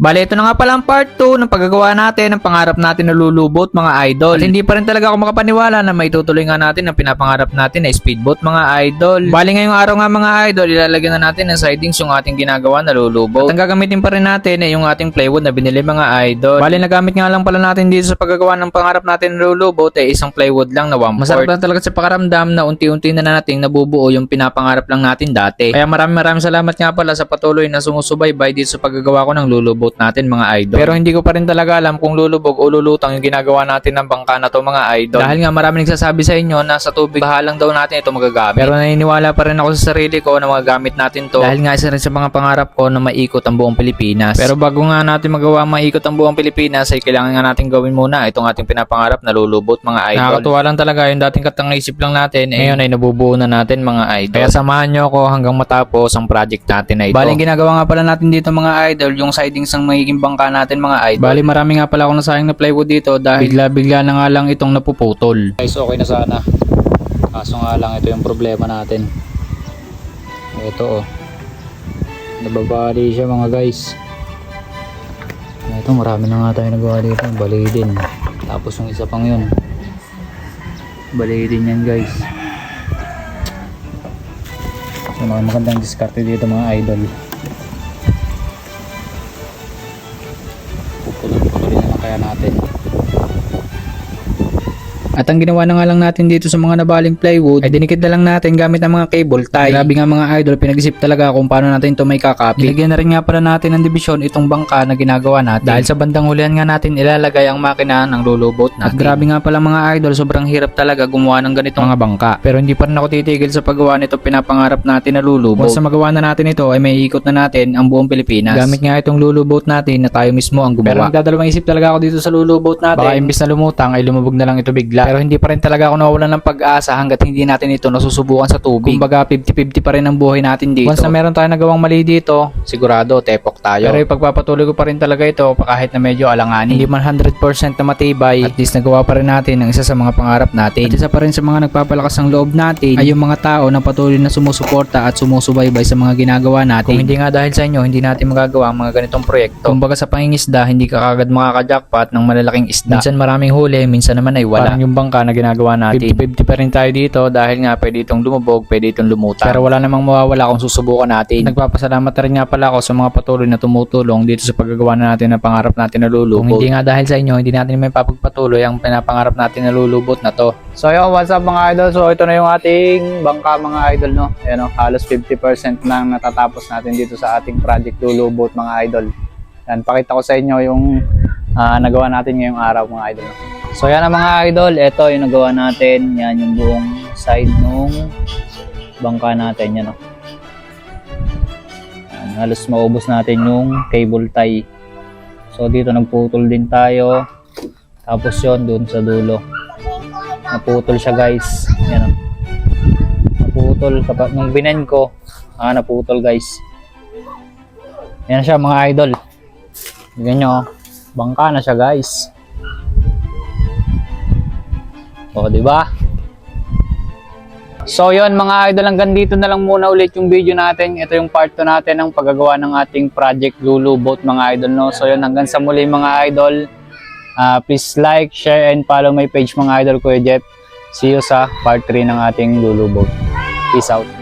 Bale, ito na nga pala ang part 2 ng paggagawa natin ng pangarap natin na lulubot mga idol. At hindi pa rin talaga ako makapaniwala na maitutuloy nga natin ang pinapangarap natin na speedboat mga idol. Bale, ngayong araw nga mga idol, ilalagyan na natin ng sidings yung ating ginagawa na lulubot. At ang gagamitin pa rin natin ay yung ating plywood na binili mga idol. Bale, nagamit nga lang pala natin dito sa paggagawa ng pangarap natin na lulubot ay isang plywood lang na 1/4. Masarap lang talaga sa pakaramdam na unti-unti na nating nabubuo yung pinapangarap lang natin dati. Kaya maraming salamat nga pala sa patuloy na sumusubaybay dito sa paggagawa ko ng lulubot natin mga idol. Pero hindi ko pa rin talaga alam kung lulubog o lulutang yung ginagawa natin ng bangka na to mga idol. Dahil nga marami nagsasabi sa inyo na sa tubig bahalang daw natin ito magagamit. Pero naniniwala pa rin ako sa sarili ko na magagamit natin to dahil nga isa rin sa mga pangarap ko na maikot ang buong Pilipinas. Pero bago nga natin magawa maikot ang buong Pilipinas ay kailangan nga natin gawin muna itong ating pinapangarap na lulubot mga idol. Nakakatuwa lang talaga yung dating katang-isip lang natin ngayon ay nabubuo na natin mga idol. Kaya samahan nyo ako hanggang matapos ang project natin na ito. Bali ginagawa nga pala natin dito mga idol yung sidings ng magiging bangka natin mga idol. Bali marami nga pala akong nasayang na plywood dito dahil bigla na nga lang itong napuputol. Guys, okay na sana. Kaso nga lang ito yung problema natin. Ito nababali siya mga guys. Ito marami na nga tayo nagawa dito. Bali din. Tapos yung isa pang yun. Bali din yan guys. So, magandang diskarte dito mga idol. Pupulot-pulot naman kaya natin. At ang ginawa na nga lang natin dito sa mga nabaling plywood ay dinikit na lang natin gamit ang mga cable tie. Grabe nga mga idol, pinag-isip talaga kung paano natin ito may kakapit. Nilagyan na rin nga pala natin ng division itong bangka na ginagawa natin. Dahil sa bandang hulihan nga natin ilalagay ang makina ng lulubot natin. At grabe nga pala mga idol, sobrang hirap talaga gumawa ng ganitong mga bangka. Pero hindi pa rin ako titigil sa paggawa nito pinapangarap natin na lulubot. Once sa magawa na natin ito ay may ikot na natin ang buong Pilipinas. Gamit nga itong lulubot natin na tayo mismo ang gumawa. Pero nagdadalawang isip talaga ako dito sa lulubot natin. Baka imbis na lumutang ay lumubog na lang ito bigla. Pero hindi pa rin talaga ako nawawalan ng pag-asa hanggat hindi natin ito nasusubukan sa tubig. Kumbaga 50-50 pa rin ang buhay natin dito. Once na meron tayong nagawang mali dito, sigurado tepok tayo. Pero ipagpapatuloy ko pa rin talaga ito kahit na medyo alanganin. Hindi man 100% na matibay, at least nagawa pa rin natin ang isa sa mga pangarap natin. At isa pa rin sa mga nagpapalakas ng loob natin ay yung mga tao na patuloy na sumusuporta at sumusubaybay sa mga ginagawa natin. Kung hindi nga dahil sa inyo, hindi natin magagawa ang mga ganitong proyekto. Kumbaga sa pangingisda, hindi ka kagad makaka-jackpot ng malalaking isda. Minsan maraming huli, minsan naman ay wala. Parang yung bangka na ginagawa natin. 50-50 pa rin tayo dito dahil nga pwede itong lumubog, pwede itong lumutang. Pero wala namang mawawala kung susubukan natin. Nagpapasalamat rin nga pala ako sa mga patuloy na tumutulong dito sa paggagawa na natin ng pangarap natin na lulubot. Kung hindi nga dahil sa inyo, hindi natin may papagpatuloy ang pinapangarap natin na lulubot na to. So yun, what's up mga idol? So ito na yung ating bangka mga idol, no? Ayan, halos 50% na natatapos natin dito sa ating project lulubot mga idol. Yan, pakita ko sa inyo yung nagawa natin ngayong araw mga idol, no? So yan ang mga idol, ito yung nagawa natin. Yan yung buong side nung bangka natin, yan, no? Yan, halos maubos natin yung cable tie. So dito nagputol din tayo. Tapos yon dun sa dulo naputol siya guys. Yan, no? Naputol kapag nung binen ko, naputol guys. Yan siya mga idol. Tingnan nyo, bangka na siya guys. O, di ba? So, yun mga idol, hanggang dito na lang muna ulit yung video natin. Ito yung part 2 natin ng paggagawa ng ating project lulubot mga idol, no? So, yun, hanggang sa muli mga idol. Please like, share, and follow my page mga idol, Kuya Jeff. See you sa part 3 ng ating lulubot. Peace out.